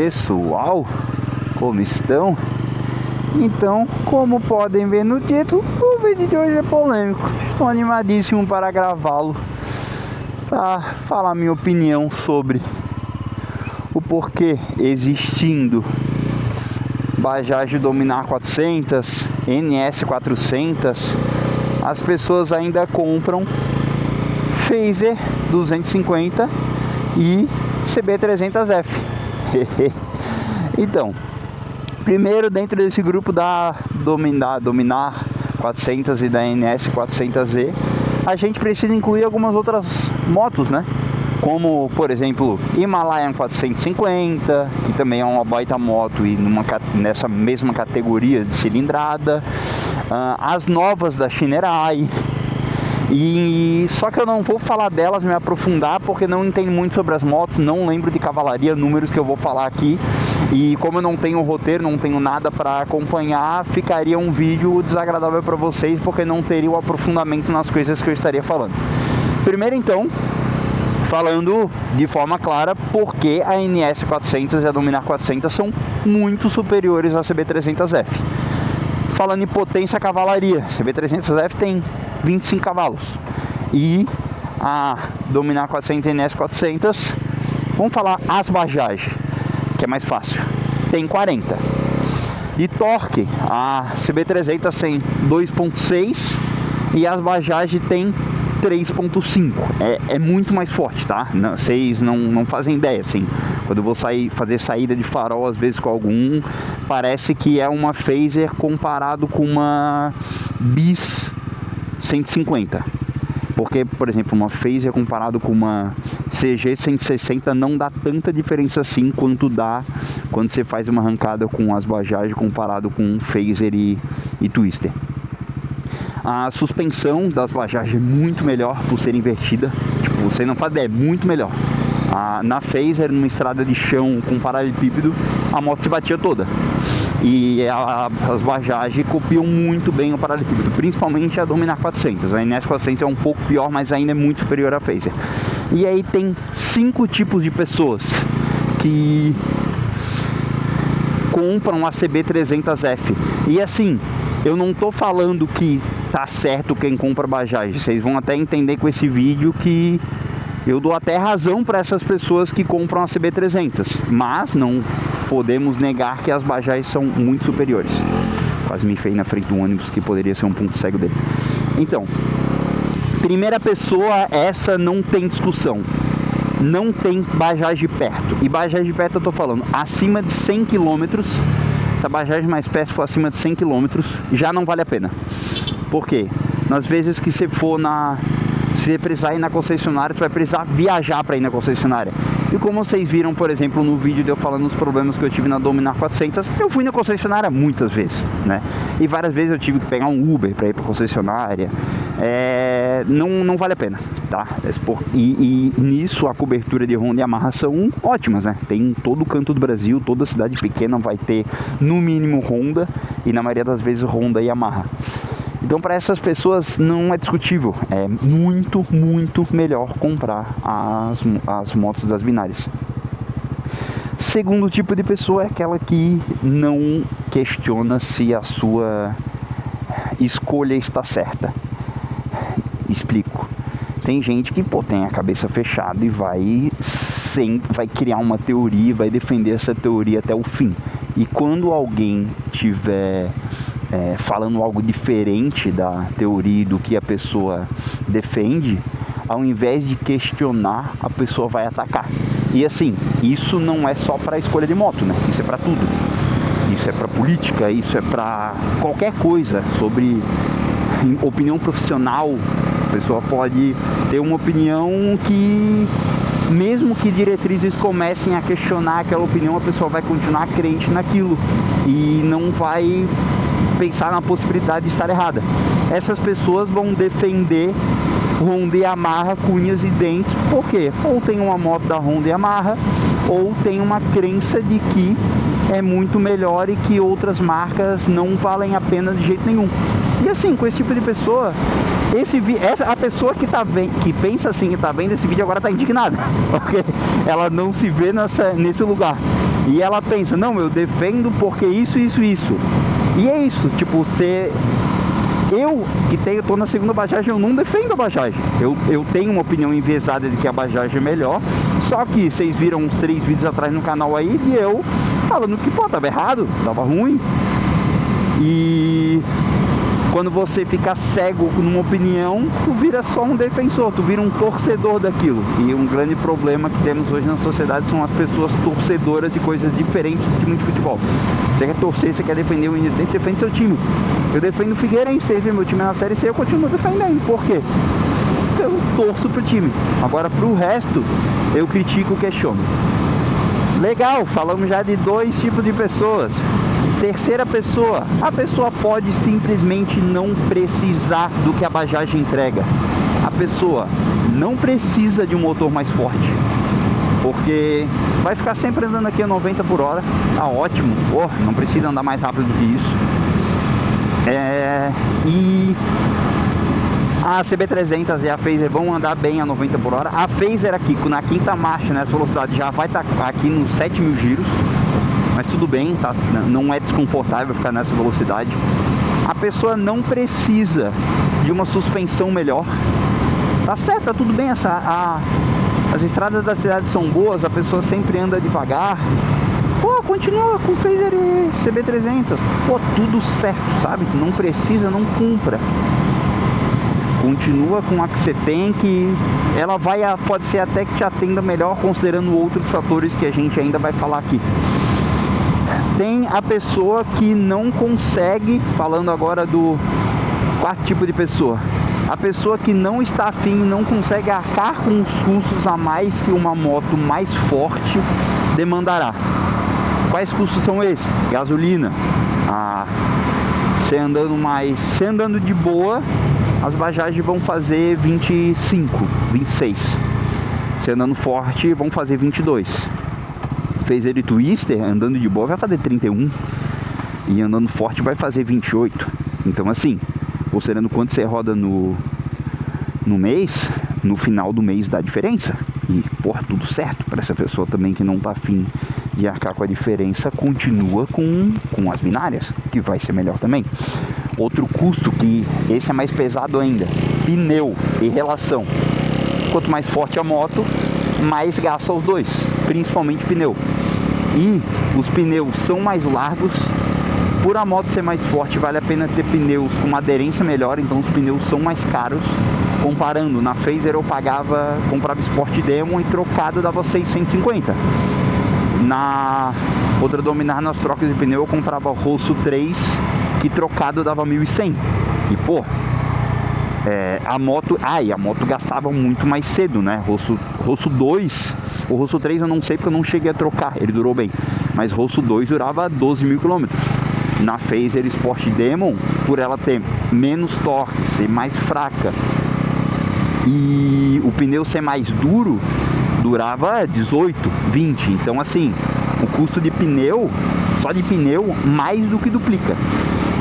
pessoal, como estão? Então, como podem ver no título, o vídeo de hoje é polêmico. Estou animadíssimo para gravá-lo, para falar minha opinião sobre o porquê existindo Bajaj Dominar 400, NS 400, as pessoas ainda compram Fazer 250 e CB300F. Então, primeiro, dentro desse grupo da Dominar 400 e da NS 400Z, a gente precisa incluir algumas outras motos, né? Como, por exemplo, Himalayan 450, que também é uma baita moto e nessa mesma categoria de cilindrada, as novas da Shinerai. E só que eu não vou falar delas, me aprofundar, porque não entendo muito sobre as motos, não lembro de cavalaria, números que eu vou falar aqui. E como eu não tenho roteiro, não tenho nada para acompanhar, ficaria um vídeo desagradável para vocês, porque não teria o aprofundamento nas coisas que eu estaria falando. Primeiro, então, falando de forma clara, porque a NS 400 e a Dominar 400 são muito superiores à CB300F. Falando em potência, cavalaria, CB300F tem 25 cavalos e a Dominar 400 e NS 400, vamos falar as Bajaj, que é mais fácil, tem 40. De torque, a CB300 tem 2.6 e as Bajaj tem 3.5. É muito mais forte, tá? Não, vocês não fazem ideia, assim. Quando eu vou fazer saída de farol, às vezes com algum, parece que é uma Fazer comparado com uma Bis 150. Porque, por exemplo, uma Fazer comparado com uma CG 160 não dá tanta diferença assim quanto dá quando você faz uma arrancada com as Bajaj comparado com Fazer e Twister. A suspensão das Bajaj é muito melhor por ser invertida. Tipo, você não faz ideia, é muito melhor. Na Fazer, numa estrada de chão com paralelepípedo, a moto se batia toda. E as Bajaj copiam muito bem o paralelepípedo, principalmente a Dominar 400. A NS 400 é um pouco pior, mas ainda é muito superior à Fazer. E aí tem 5 tipos de pessoas que compram a CB300F. E assim, eu não tô falando que tá certo quem compra Bajaj. Vocês vão até entender com esse vídeo que eu dou até razão para essas pessoas que compram a CB300. Mas não podemos negar que as Bajaj são muito superiores. Quase me fei na frente do ônibus, que poderia ser um ponto cego dele. Então, primeira pessoa, essa não tem discussão. Não tem Bajaj perto. E Bajaj perto eu tô falando acima de 100 km. Se a Bajaj mais perto for acima de 100 km, já não vale a pena. Por quê? Nas vezes que você for se você precisar ir na concessionária, você vai precisar viajar para ir na concessionária. E como vocês viram, por exemplo, no vídeo de eu falando os problemas que eu tive na Dominar 400, eu fui na concessionária muitas vezes, né? E várias vezes eu tive que pegar um Uber para ir para a concessionária. Não vale a pena, tá? E nisso a cobertura de Honda e Yamaha são ótimas, né? Tem em todo canto do Brasil, toda cidade pequena vai ter no mínimo Honda e na maioria das vezes Honda e Yamaha. Então, para essas pessoas não é discutível, é muito, muito melhor comprar as motos das binárias. Segundo tipo de pessoa é aquela que não questiona se a sua escolha está certa. Explico. Tem gente que tem a cabeça fechada e vai criar uma teoria, vai defender essa teoria até o fim. E quando alguém tiver falando algo diferente da teoria do que a pessoa defende, ao invés de questionar, a pessoa vai atacar. E assim, isso não é só para a escolha de moto, né? Isso é para tudo. Isso é para política, isso é para qualquer coisa sobre opinião profissional. A pessoa pode ter uma opinião que, mesmo que diretrizes comecem a questionar aquela opinião, a pessoa vai continuar crente naquilo e não vai pensar na possibilidade de estar errada. Essas pessoas vão defender Honda e Yamaha com unhas e dentes. Por quê? Ou tem uma moto da Honda e Yamaha, ou tem uma crença de que é muito melhor e que outras marcas não valem a pena de jeito nenhum. E assim, com esse tipo de pessoa, a pessoa que pensa assim, que está vendo esse vídeo agora está indignada, porque ela não se vê nesse lugar. E ela pensa, não, eu defendo porque isso. E é isso, tipo, eu que tô na segunda Bajaj, eu não defendo a Bajaj. Eu tenho uma opinião enviesada de que a Bajaj é melhor. Só que vocês viram uns 3 vídeos atrás no canal aí de eu falando que, pô, tava errado, tava ruim. E quando você fica cego numa opinião, tu vira só um defensor, tu vira um torcedor daquilo. E um grande problema que temos hoje na sociedade são as pessoas torcedoras de coisas diferentes do time de futebol. Você quer torcer, você quer defender o Independente, defende seu time. Eu defendo o Figueirense, você vê meu time na Série C, eu continuo defendendo. Por quê? Porque eu torço pro time. Agora, pro resto, eu critico, questiono. Legal, falamos já de 2 tipos de pessoas. Terceira pessoa, a pessoa pode simplesmente não precisar do que a Bajaj entrega. A pessoa não precisa de um motor mais forte, porque vai ficar sempre andando aqui a 90 por hora, tá ótimo, não precisa andar mais rápido do que isso. E a CB300 e a Phaser vão andar bem a 90 por hora. A Phaser aqui, na 5ª marcha, nessa velocidade, já vai estar aqui nos 7.000 giros. Mas tudo bem, tá? Não é desconfortável ficar nessa velocidade. A pessoa não precisa de uma suspensão melhor. Tá certo, tá tudo bem. As estradas da cidade são boas, a pessoa sempre anda devagar. Pô, continua com Phaser e CB300. Pô, tudo certo, sabe? Não precisa, não cumpra. Continua com a que você tem, que ela pode ser até que te atenda melhor, considerando outros fatores que a gente ainda vai falar aqui. Tem a pessoa que não consegue, falando agora do 4º tipo de pessoa, a pessoa que não está afim, não consegue arcar com os custos a mais que uma moto mais forte demandará. Quais custos são esses? Gasolina. Você andando de boa, as Bajaj vão fazer 25, 26. Você andando forte, vão fazer 22. Phaser e Twister, andando de boa, vai fazer 31. E andando forte vai fazer 28. Então assim, considerando quanto você roda no mês, no final do mês dá diferença. E, porra, tudo certo para essa pessoa também que não tá afim de arcar com a diferença, continua com as binárias, que vai ser melhor também. Outro custo, que esse é mais pesado ainda, pneu e relação. Quanto mais forte a moto, mais gasta os dois, principalmente pneu. E os pneus são mais largos. Por a moto ser mais forte, vale a pena ter pneus com uma aderência melhor, então os pneus são mais caros. Comparando, na Phaser eu comprava Sport Demon e trocado dava 650. Na outra Dominar, nas trocas de pneu, eu comprava Rosso 3, que trocado dava 1.100. E pô, a moto gastava muito mais cedo, né? Rosso 2, o Rosso 3 eu não sei porque eu não cheguei a trocar, ele durou bem. Mas Rosso 2 durava 12.000 km. Na Phaser Sport Demon, por ela ter menos torque, ser mais fraca e o pneu ser mais duro, durava 18, 20. Então assim, o custo de pneu, só de pneu, mais do que duplica.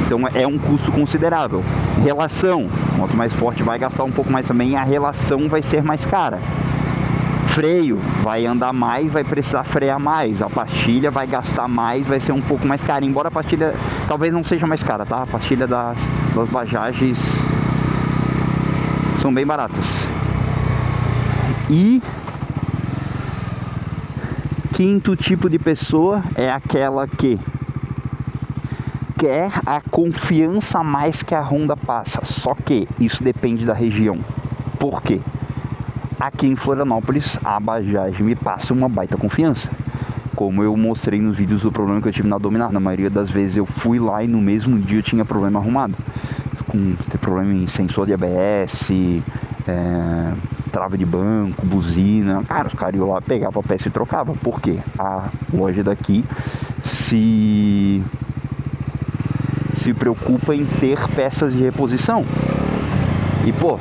Então é um custo considerável. Relação, quanto mais forte vai gastar um pouco mais também, a relação vai ser mais cara. Freio, vai andar mais, vai precisar frear mais. A pastilha vai gastar mais, vai ser um pouco mais cara. Embora a pastilha talvez não seja mais cara, tá? A pastilha das Bajajes são bem baratas. E 5º tipo de pessoa é aquela que quer a confiança a mais que a Honda passa. Só que isso depende da região. Por quê? Aqui em Florianópolis, a Bajaj me passa uma baita confiança. Como eu mostrei nos vídeos do problema que eu tive na Dominar. Na maioria das vezes eu fui lá e no mesmo dia eu tinha problema arrumado. Ter problema em sensor de ABS, trava de banco, buzina. Cara, os caras iam lá, pegavam a peça e trocavam. Por quê? A loja daqui se preocupa em ter peças de reposição. E pô,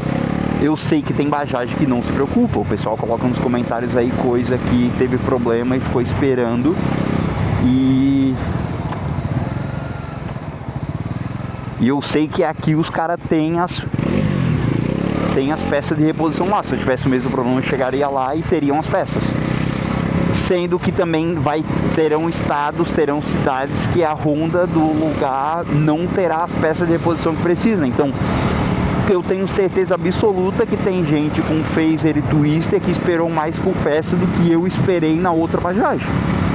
eu sei que tem Bajaj que não se preocupa. O pessoal coloca nos comentários aí coisa que teve problema e ficou esperando. E eu sei que aqui os caras têm as peças de reposição lá. Se eu tivesse o mesmo problema, eu chegaria lá e teriam as peças. Sendo que também terão estados, terão cidades que a Honda do lugar não terá as peças de reposição que precisa. Então, eu tenho certeza absoluta que tem gente com phaser e twister que esperou mais por peça do que eu esperei na outra Bajaj.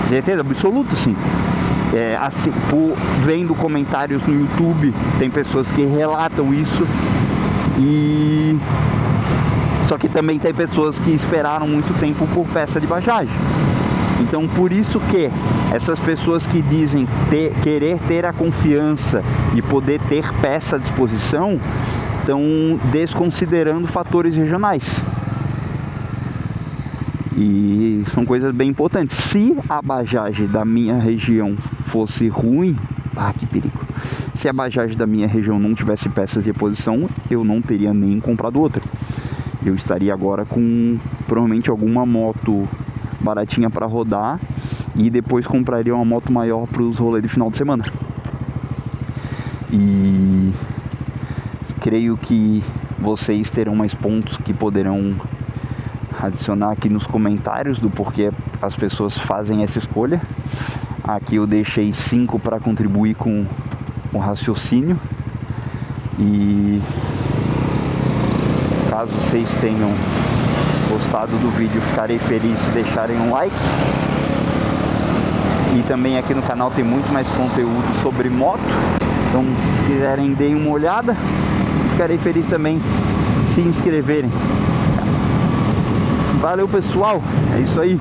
Certeza absoluta, sim. Assim, vendo comentários no YouTube, tem pessoas que relatam isso. E só que também tem pessoas que esperaram muito tempo por peça de Bajaj. Então, por isso que essas pessoas que dizem querer ter a confiança e poder ter peça à disposição estão desconsiderando fatores regionais. E são coisas bem importantes. Se a Bajaj da minha região fosse ruim, que perigo. Se a Bajaj da minha região não tivesse peças de reposição, eu não teria nem comprado outra. Eu estaria agora com provavelmente alguma moto baratinha para rodar e depois compraria uma moto maior para os rolês de final de semana. E creio que vocês terão mais pontos que poderão adicionar aqui nos comentários do porquê as pessoas fazem essa escolha. Aqui eu deixei 5 para contribuir com o raciocínio. E caso vocês tenham gostado do vídeo, ficarei feliz se deixarem um like. E também aqui no canal tem muito mais conteúdo sobre moto, então se quiserem, deem uma olhada. Ficarei feliz também se inscreverem. Valeu, pessoal, é isso aí.